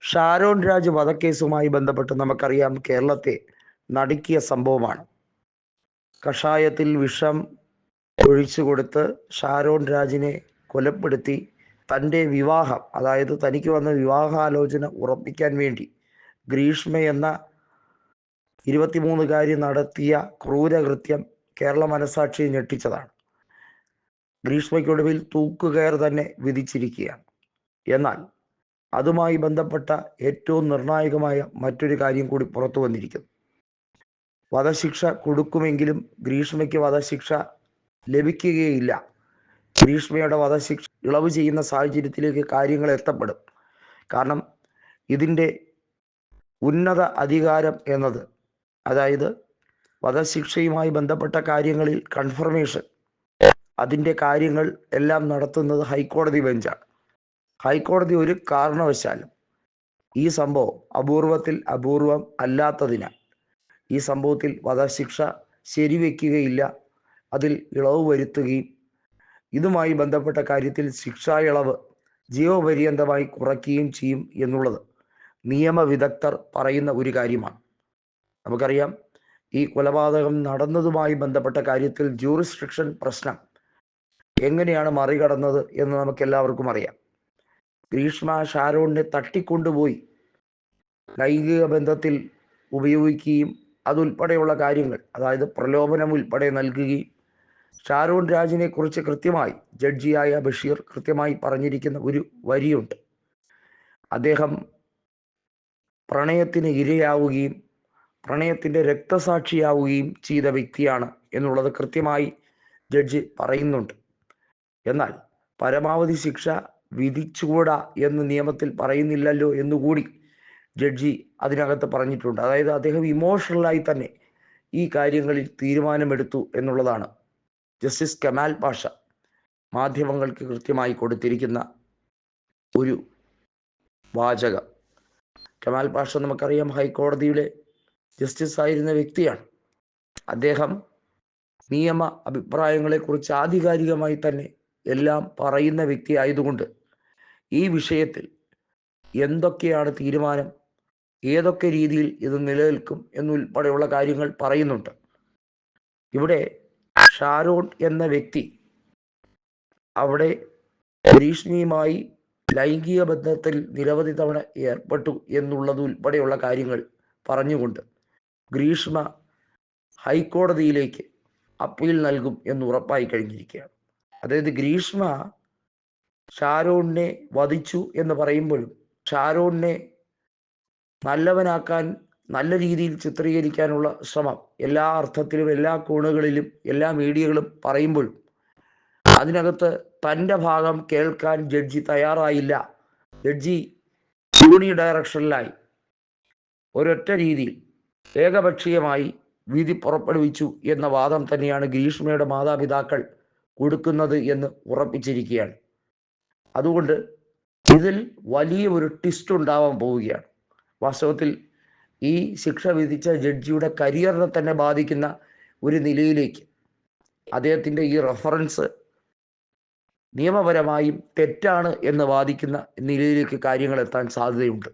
ഷാരോൺ രാജ് വധക്കേസുമായി ബന്ധപ്പെട്ട് നമുക്കറിയാം, കേരളത്തെ നടുക്കിയ സംഭവമാണ്. കഷായത്തിൽ വിഷം ഒഴിച്ചു കൊടുത്ത് ഷാരോൺ രാജിനെ കൊലപ്പെടുത്തി തൻ്റെ വിവാഹം, അതായത് തനിക്ക് വന്ന വിവാഹാലോചന ഉറപ്പിക്കാൻ വേണ്ടി ഗ്രീഷ്മ എന്ന 23-കാരി നടത്തിയ ക്രൂരകൃത്യം കേരള മനസാക്ഷിയെ ഞെട്ടിച്ചതാണ്. ഗ്രീഷ്മയ്ക്കൊടുവിൽ തൂക്കുകയർ തന്നെ വിധിച്ചിരിക്കുകയാണ്. എന്നാൽ അതുമായി ബന്ധപ്പെട്ട ഏറ്റവും നിർണായകമായ മറ്റൊരു കാര്യം കൂടി പുറത്തു വന്നിരിക്കുന്നു. വധശിക്ഷ കൊടുക്കുമെങ്കിലും ഗ്രീഷ്മയ്ക്ക് വധശിക്ഷ ലഭിക്കുകയില്ല. ഗ്രീഷ്മയുടെ വധശിക്ഷ ഇളവ് ചെയ്യുന്ന സാഹചര്യത്തിലേക്ക് കാര്യങ്ങൾ എത്തപ്പെടും. കാരണം ഇതിൻ്റെ ഉന്നത അധികാരം എന്നത്, അതായത് വധശിക്ഷയുമായി ബന്ധപ്പെട്ട കാര്യങ്ങളിൽ കൺഫർമേഷൻ, അതിൻ്റെ കാര്യങ്ങൾ എല്ലാം നടത്തുന്നത് ഹൈക്കോടതി ബെഞ്ചാണ്. ഹൈക്കോടതി ഒരു കാരണവശാലും ഈ സംഭവം അപൂർവത്തിൽ അപൂർവം അല്ലാത്തതിനാൽ ഈ സംഭവത്തിൽ വധശിക്ഷ ശരിവെക്കുകയില്ല, അതിൽ ഇളവ് വരുത്തുകയും ഇതുമായി ബന്ധപ്പെട്ട കാര്യത്തിൽ ശിക്ഷാ ഇളവ് ജീവപര്യന്തമായി കുറയ്ക്കുകയും ചെയ്യും എന്നുള്ളത് നിയമവിദഗ്ധർ പറയുന്ന ഒരു കാര്യമാണ്. നമുക്കറിയാം, ഈ കൊലപാതകം നടന്നതുമായി ബന്ധപ്പെട്ട കാര്യത്തിൽ ജൂറിസ്ഡിക്ഷൻ പ്രശ്നം എങ്ങനെയാണ് മറികടന്നത് എന്ന് നമുക്കെല്ലാവർക്കും അറിയാം. ഗ്രീഷ്മ ഷാരോണിനെ തട്ടിക്കൊണ്ടുപോയി ലൈംഗിക ബന്ധത്തിൽ ഉപയോഗിക്കുകയും അതുൾപ്പെടെയുള്ള കാര്യങ്ങൾ, അതായത് പ്രലോഭനം ഉൾപ്പെടെ നൽകുകയും ഷാരോൺ രാജിനെ കുറിച്ച് കൃത്യമായി ജഡ്ജിയായ ബഷീർ കൃത്യമായി പറഞ്ഞിരിക്കുന്ന ഒരു വരിയുണ്ട്. അദ്ദേഹം പ്രണയത്തിന് ഇരയാവുകയും പ്രണയത്തിൻ്റെ രക്തസാക്ഷിയാവുകയും ചെയ്ത വ്യക്തിയാണ് എന്നുള്ളത് കൃത്യമായി ജഡ്ജി പറയുന്നുണ്ട്. എന്നാൽ പരമാവധി ശിക്ഷ വിധിച്ചുകൂടാ എന്ന് നിയമത്തിൽ പറയുന്നില്ലല്ലോ എന്നുകൂടി ജഡ്ജി അതിനകത്ത് പറഞ്ഞിട്ടുണ്ട്. അതായത് അദ്ദേഹം ഇമോഷണലായി തന്നെ ഈ കാര്യങ്ങളിൽ തീരുമാനമെടുത്തു എന്നുള്ളതാണ് ജസ്റ്റിസ് കമാൽ പാഷ മാധ്യമങ്ങൾക്ക് കൃത്യമായി കൊടുത്തിരിക്കുന്ന ഒരു വാചകം. കമാൽ പാഷ നമുക്കറിയാം, ഹൈക്കോടതിയുടെ ജസ്റ്റിസ് ആയിരുന്ന വ്യക്തിയാണ്. അദ്ദേഹം നിയമ അഭിപ്രായങ്ങളെക്കുറിച്ച് ആധികാരികമായി തന്നെ എല്ലാം പറയുന്ന വ്യക്തി ആയതുകൊണ്ട് ഈ വിഷയത്തിൽ എന്തൊക്കെയാണ് തീരുമാനം, ഏതൊക്കെ രീതിയിൽ ഇത് നിലനിൽക്കും എന്നുൾപ്പെടെയുള്ള കാര്യങ്ങൾ പറയുന്നുണ്ട്. ഇവിടെ ഷാരോൺ എന്ന വ്യക്തി അവിടെ ഗ്രീഷ്മയുമായി ലൈംഗിക ബന്ധത്തിൽ നിരവധി തവണ ഏർപ്പെട്ടു എന്നുള്ളത് ഉൾപ്പെടെയുള്ള കാര്യങ്ങൾ പറഞ്ഞുകൊണ്ട് ഗ്രീഷ്മ ഹൈക്കോടതിയിലേക്ക് അപ്പീൽ നൽകും എന്ന് ഉറപ്പായി കഴിഞ്ഞിരിക്കുകയാണ്. അതായത് ഗ്രീഷ്മ ഷാരോണിനെ വധിച്ചു എന്ന് പറയുമ്പോഴും ഷാരോണിനെ നല്ലവനാക്കാൻ, നല്ല രീതിയിൽ ചിത്രീകരിക്കാനുള്ള ശ്രമം എല്ലാ അർത്ഥത്തിലും എല്ലാ കോണുകളിലും എല്ലാ മീഡിയകളും പറയുമ്പോഴും അതിനകത്ത് തൻ്റെ ഭാഗം കേൾക്കാൻ ജഡ്ജി തയ്യാറായില്ല. ജഡ്ജി യൂണി ഡയറക്ഷനിലായി ഒരൊറ്റ രീതിയിൽ ഏകപക്ഷീയമായി വിധി പുറപ്പെടുവിച്ചു എന്ന വാദം തന്നെയാണ് ഗ്രീഷ്മയുടെ മാതാപിതാക്കൾ കൊടുക്കുന്നത് എന്ന് ഉറപ്പിച്ചിരിക്കുകയാണ്. അതുകൊണ്ട് ഇതിൽ വലിയ ഒരു ട്വിസ്റ്റ് ഉണ്ടാവാൻ പോവുകയാണ്. വാസ്തവത്തിൽ ഈ ശിക്ഷ വിധിച്ച ജഡ്ജിയുടെ കരിയറിനെ തന്നെ ബാധിക്കുന്ന ഒരു നിലയിലേക്ക് അദ്ദേഹത്തിൻ്റെ ഈ റെഫറൻസ് നിയമപരമായും തെറ്റാണ് എന്ന് വാദിക്കുന്ന നിലയിലേക്ക് കാര്യങ്ങൾ എത്താൻ സാധ്യതയുണ്ട്.